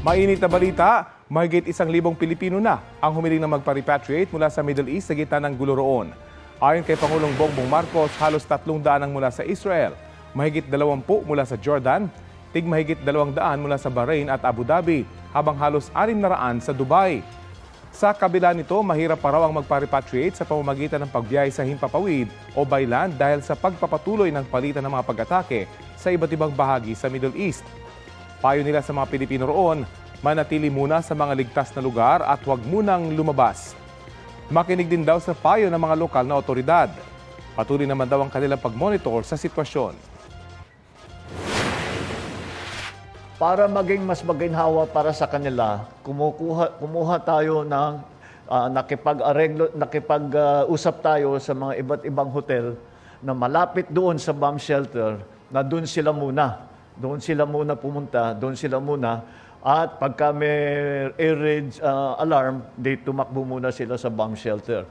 Mainit na balita, mahigit 1,000 Pilipino na ang humiling na magpa-repatriate mula sa Middle East sa gitna ng gulo roon. Ayon kay Pangulong Bongbong Marcos, halos 300 ang mula sa Israel, mahigit 20 mula sa Jordan, mahigit 200 mula sa Bahrain at Abu Dhabi, habang halos 600 sa Dubai. Sa kabila nito, mahirap pa raw ang magpa-repatriate sa pamamagitan ng pagbiyahe sa himpapawid o by land dahil sa pagpapatuloy ng palitan ng mga pag-atake sa iba't ibang bahagi sa Middle East. Payo nila sa mga Pilipino roon, manatili muna sa mga ligtas na lugar at huwag munang lumabas. Makinig din daw sa payo ng mga lokal na otoridad. Patuloy naman daw ang kanilang pag-monitor sa sitwasyon. Para maging mas maginhawa para sa kanila, kumuha tayo ng nakipag-usap tayo sa mga iba't ibang hotel na malapit doon sa bomb shelter, na doon sila muna. Doon sila muna pumunta, doon sila muna. At pagka may air raid alarm, tumakbo muna sila sa bomb shelter.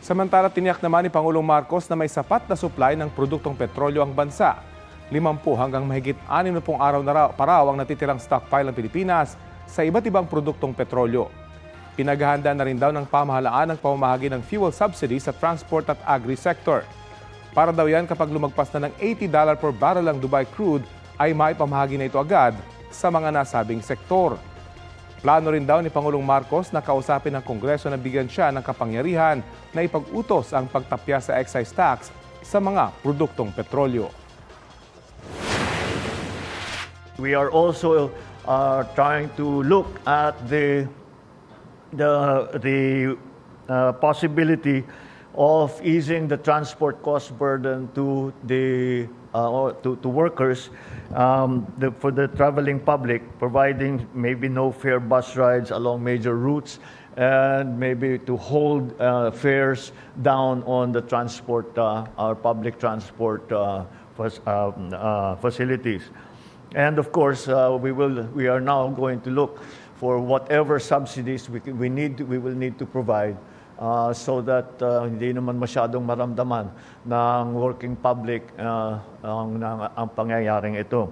Samantala, tiniyak naman ni Pangulong Marcos na may sapat na supply ng produktong petrolyo ang bansa. 50 hanggang mahigit 60 araw na raw ang natitirang stockpile ng Pilipinas sa iba't ibang produktong petrolyo. Pinaghahanda na rin daw ng pamahalaan ang pamamahagi ng fuel subsidy sa transport at agri-sector. Para daw yan kapag lumagpas na ng $80 per barrel ang Dubai crude, ay maipamahagi na ito agad sa mga nasabing sektor. Plano rin daw ni Pangulong Marcos na kausapin ng Kongreso na bigyan siya ng kapangyarihan na ipag-utos ang pagtapya sa excise tax sa mga produktong petrolyo. We are also trying to look at the possibility of easing the transport cost burden to to workers, for the traveling public, providing maybe no fare bus rides along major routes, and maybe to hold fares down on the transport, our public transport facilities. And of course, we are now going to look for whatever subsidies we will need to provide, so that hindi naman masyadong maramdaman ng working public ang pangyayaring ito.